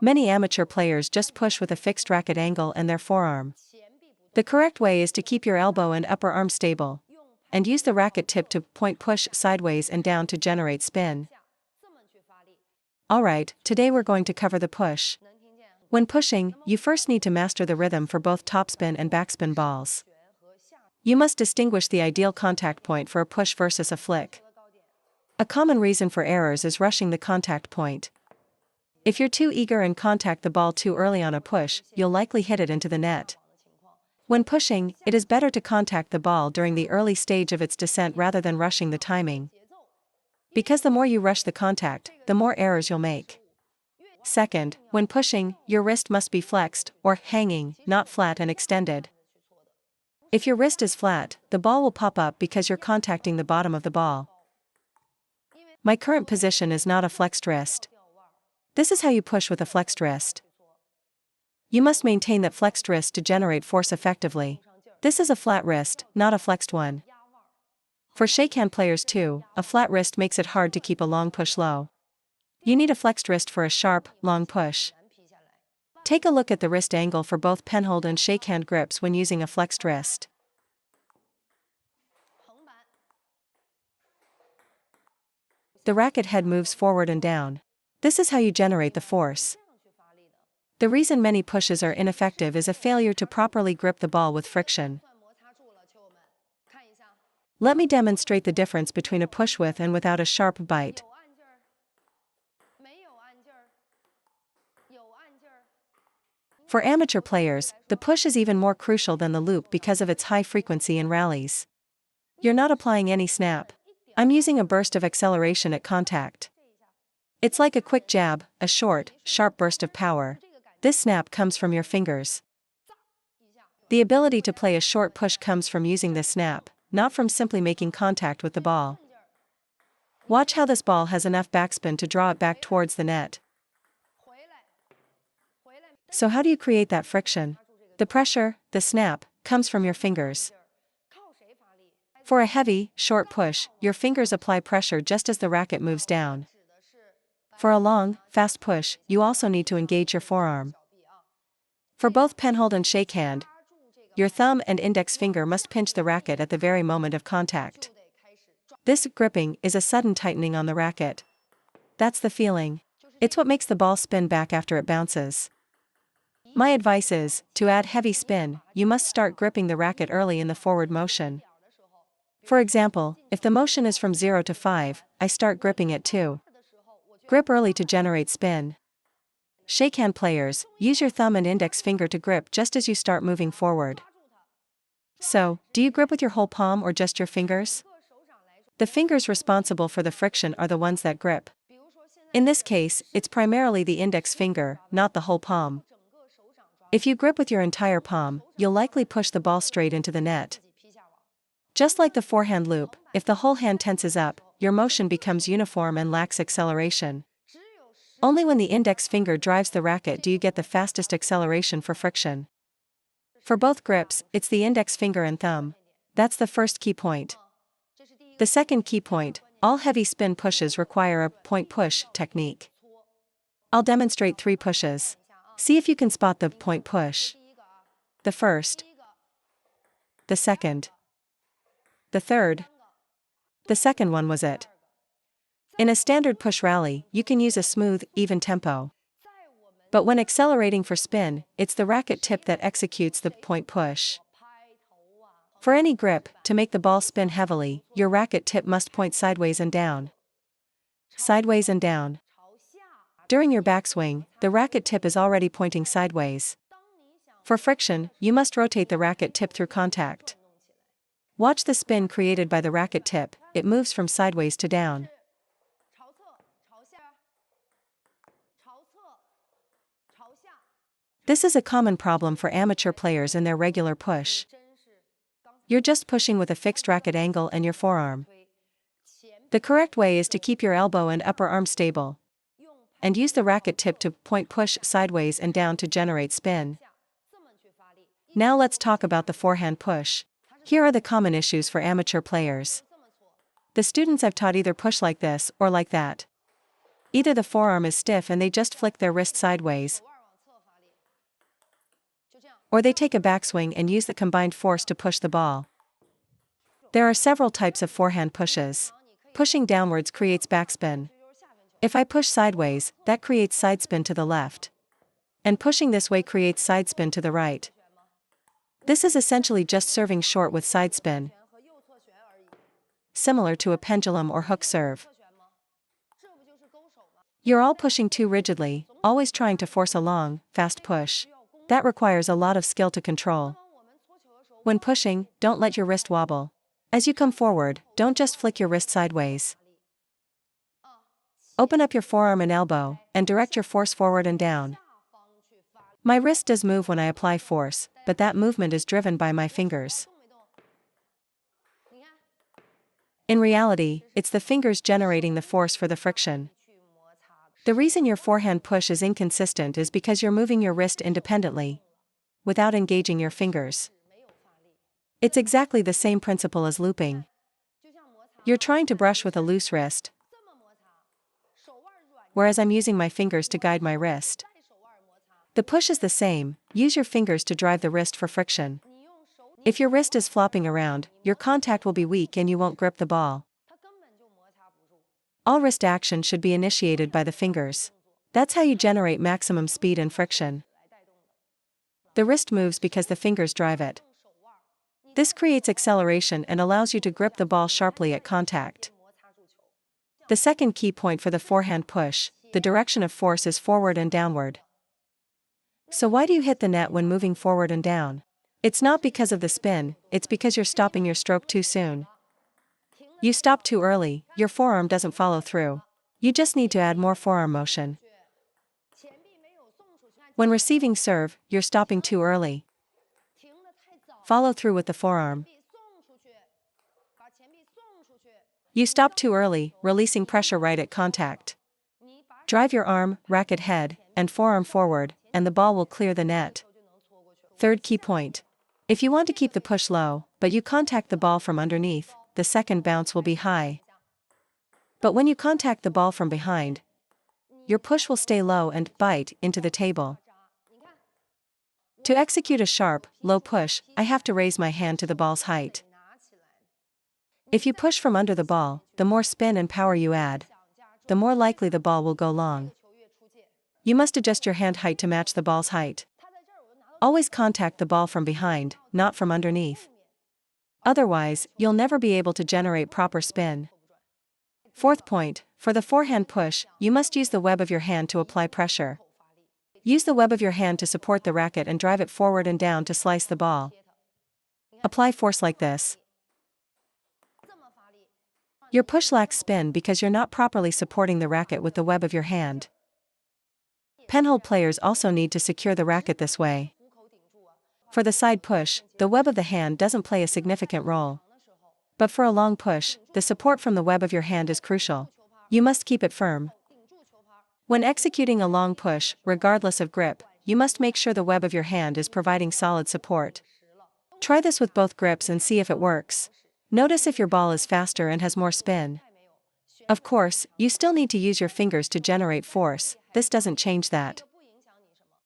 Many amateur players just push with a fixed racket angle and their forearm. The correct way is to keep your elbow and upper arm stable, and use the racket tip to point push sideways and down to generate spin. Alright, today we're going to cover the push. When pushing, you first need to master the rhythm for both topspin and backspin balls. You must distinguish the ideal contact point for a push versus a flick. A common reason for errors is rushing the contact point. If you're too eager and contact the ball too early on a push, you'll likely hit it into the net. When pushing, it is better to contact the ball during the early stage of its descent rather than rushing the timing. Because the more you rush the contact, the more errors you'll make. Second, when pushing, your wrist must be flexed, or hanging, not flat and extended. If your wrist is flat, the ball will pop up because you're contacting the bottom of the ball. My current position is not a flexed wrist. This is how you push with a flexed wrist. You must maintain that flexed wrist to generate force effectively. This is a flat wrist, not a flexed one. For shakehand players too, a flat wrist makes it hard to keep a long push low. You need a flexed wrist for a sharp, long push. Take a look at the wrist angle for both penhold and shakehand grips when using a flexed wrist. The racket head moves forward and down. This is how you generate the force. The reason many pushes are ineffective is a failure to properly grip the ball with friction. Let me demonstrate the difference between a push with and without a sharp bite. For amateur players, the push is even more crucial than the loop because of its high frequency in rallies. You're not applying any snap. I'm using a burst of acceleration at contact. It's like a quick jab, a short, sharp burst of power. This snap comes from your fingers. The ability to play a short push comes from using this snap, not from simply making contact with the ball. Watch how this ball has enough backspin to draw it back towards the net. So how do you create that friction? The pressure, the snap, comes from your fingers. For a heavy, short push, your fingers apply pressure just as the racket moves down. For a long, fast push, you also need to engage your forearm. For both penhold and shakehand, your thumb and index finger must pinch the racket at the very moment of contact. This gripping is a sudden tightening on the racket. That's the feeling. It's what makes the ball spin back after it bounces. My advice is, to add heavy spin, you must start gripping the racket early in the forward motion. For example, if the motion is from 0 to 5, I start gripping at 2. Grip early to generate spin. Shakehand players, use your thumb and index finger to grip just as you start moving forward. So, do you grip with your whole palm or just your fingers? The fingers responsible for the friction are the ones that grip. In this case, it's primarily the index finger, not the whole palm. If you grip with your entire palm, you'll likely push the ball straight into the net. Just like the forehand loop, if the whole hand tenses up, your motion becomes uniform and lacks acceleration. Only when the index finger drives the racket do you get the fastest acceleration for friction. For both grips, it's the index finger and thumb. That's the first key point. The second key point, all heavy spin pushes require a point-push technique. I'll demonstrate 3 pushes. See if you can spot the point push. The first. The second. The third. The second one was it. In a standard push rally, you can use a smooth, even tempo. But when accelerating for spin, it's the racket tip that executes the point push. For any grip, to make the ball spin heavily, your racket tip must point sideways and down. Sideways and down. During your backswing, the racket tip is already pointing sideways. For friction, you must rotate the racket tip through contact. Watch the spin created by the racket tip, it moves from sideways to down. This is a common problem for amateur players in their regular push. You're just pushing with a fixed racket angle and your forearm. The correct way is to keep your elbow and upper arm stable, and use the racket tip to point push sideways and down to generate spin. Now let's talk about the forehand push. Here are the common issues for amateur players. The students I've taught either push like this or like that. Either the forearm is stiff and they just flick their wrist sideways, or they take a backswing and use the combined force to push the ball. There are several types of forehand pushes. Pushing downwards creates backspin. If I push sideways, that creates sidespin to the left. And pushing this way creates sidespin to the right. This is essentially just serving short with sidespin, similar to a pendulum or hook serve. You're all pushing too rigidly, always trying to force a long, fast push. That requires a lot of skill to control. When pushing, don't let your wrist wobble. As you come forward, don't just flick your wrist sideways. Open up your forearm and elbow, and direct your force forward and down. My wrist does move when I apply force, but that movement is driven by my fingers. In reality, it's the fingers generating the force for the friction. The reason your forehand push is inconsistent is because you're moving your wrist independently, without engaging your fingers. It's exactly the same principle as looping. You're trying to brush with a loose wrist, whereas I'm using my fingers to guide my wrist. The push is the same, use your fingers to drive the wrist for friction. If your wrist is flopping around, your contact will be weak and you won't grip the ball. All wrist action should be initiated by the fingers. That's how you generate maximum speed and friction. The wrist moves because the fingers drive it. This creates acceleration and allows you to grip the ball sharply at contact. The second key point for the forehand push, the direction of force is forward and downward. So why do you hit the net when moving forward and down? It's not because of the spin, it's because you're stopping your stroke too soon. You stop too early, your forearm doesn't follow through. You just need to add more forearm motion. When receiving serve, you're stopping too early. Follow through with the forearm. You stop too early, releasing pressure right at contact. Drive your arm, racket head, and forearm forward, and the ball will clear the net. Third key point. If you want to keep the push low, but you contact the ball from underneath, the second bounce will be high. But when you contact the ball from behind, your push will stay low and bite into the table. To execute a sharp, low push, I have to raise my hand to the ball's height. If you push from under the ball, the more spin and power you add, the more likely the ball will go long. You must adjust your hand height to match the ball's height. Always contact the ball from behind, not from underneath. Otherwise, you'll never be able to generate proper spin. Fourth point, for the forehand push, you must use the web of your hand to apply pressure. Use the web of your hand to support the racket and drive it forward and down to slice the ball. Apply force like this. Your push lacks spin because you're not properly supporting the racket with the web of your hand. Penhold players also need to secure the racket this way. For the side push, the web of the hand doesn't play a significant role. But for a long push, the support from the web of your hand is crucial. You must keep it firm. When executing a long push, regardless of grip, you must make sure the web of your hand is providing solid support. Try this with both grips and see if it works. Notice if your ball is faster and has more spin. Of course, you still need to use your fingers to generate force, this doesn't change that.